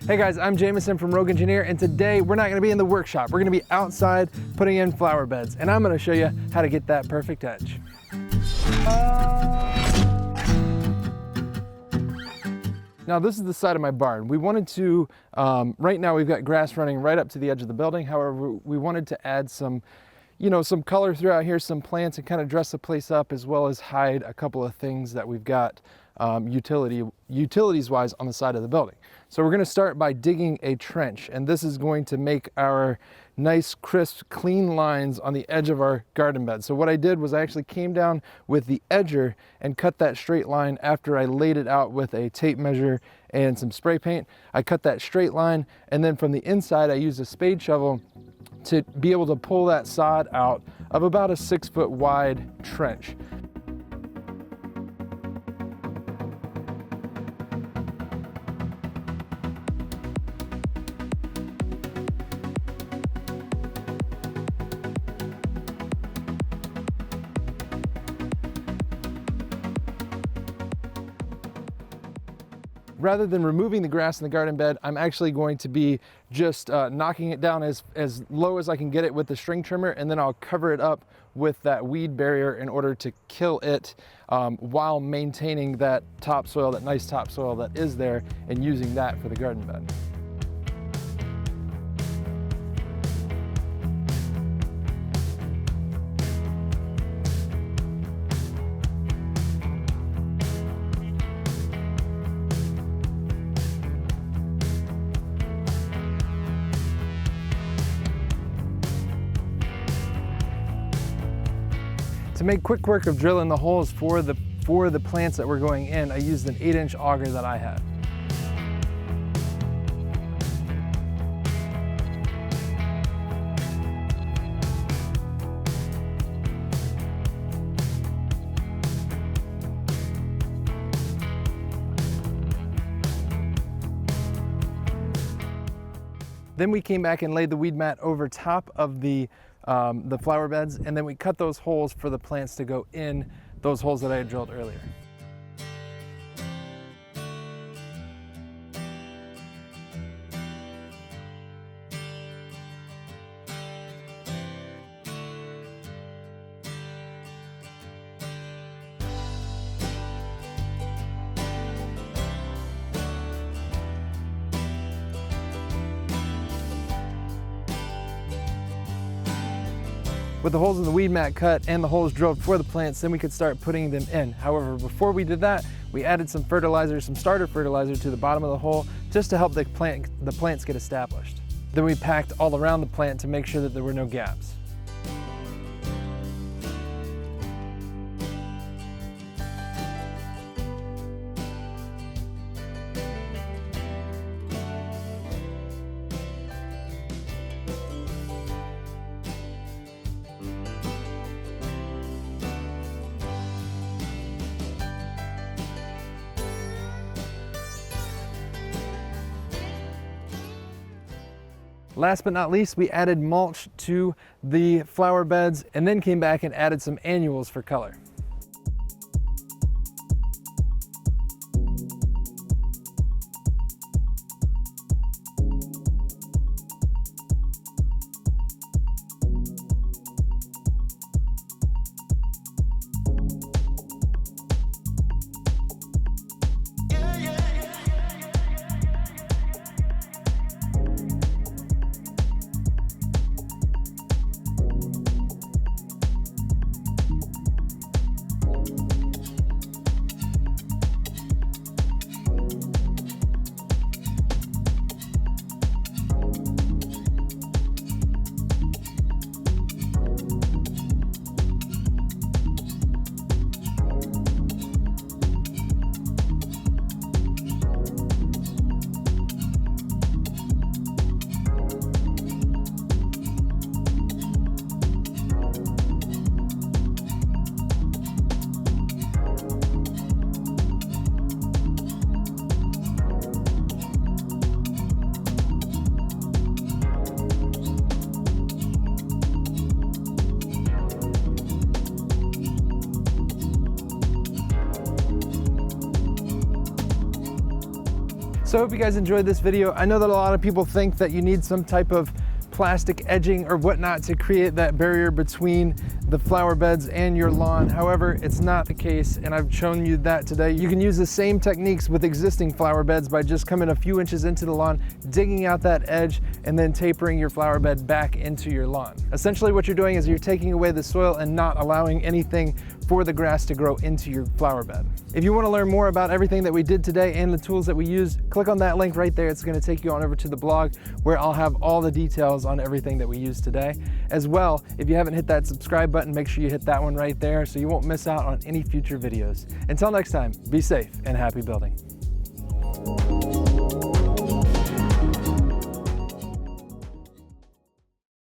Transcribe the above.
Hey guys, I'm Jameson from Rogue Engineer, and today we're not gonna be in the workshop. We're gonna be outside putting in flower beds, and I'm gonna show you how to get that perfect edge. Now this is the side of my barn. We wanted to, right now we've got grass running right up to the edge of the building. However, we wanted to add some, some color throughout here, some plants, and kind of dress the place up, as well as hide a couple of things that we've got utilities wise on the side of the building. So we're gonna start by digging a trench, and this is going to make our nice, crisp, clean lines on the edge of our garden bed. So what I did was I actually came down with the edger and cut that straight line after I laid it out with a tape measure and some spray paint. I cut that straight line, and then from the inside I used a spade shovel to be able to pull that sod out of about a 6 foot wide trench. Rather than removing the grass in the garden bed, I'm actually going to be just knocking it down as low as I can get it with the string trimmer, and then I'll cover it up with that weed barrier in order to kill it while maintaining that topsoil, that nice topsoil that is there, and using that for the garden bed. To make quick work of drilling the holes for the plants that were going in, I used an 8-inch auger that I had. Then we came back and laid the weed mat over top of the flower beds, and then we cut those holes for the plants to go in those holes that I had drilled earlier. With the holes in the weed mat cut and the holes drilled for the plants, then we could start putting them in. However, before we did that, we added some fertilizer, some starter fertilizer to the bottom of the hole just to help the plants get established. Then we packed all around the plant to make sure that there were no gaps. Last but not least, we added mulch to the flower beds and then came back and added some annuals for color. So I hope you guys enjoyed this video. I know that a lot of people think that you need some type of plastic edging or whatnot to create that barrier between the flower beds and your lawn. However, it's not the case, and I've shown you that today. You can use the same techniques with existing flower beds by just coming a few inches into the lawn, digging out that edge, and then tapering your flower bed back into your lawn. Essentially what you're doing is you're taking away the soil and not allowing anything for the grass to grow into your flower bed. If you want to learn more about everything that we did today and the tools that we used, click on that link right there. It's going to take you on over to the blog where I'll have all the details on everything that we used today. As well, if you haven't hit that subscribe button, make sure you hit that one right there so you won't miss out on any future videos. Until next time, be safe and happy building.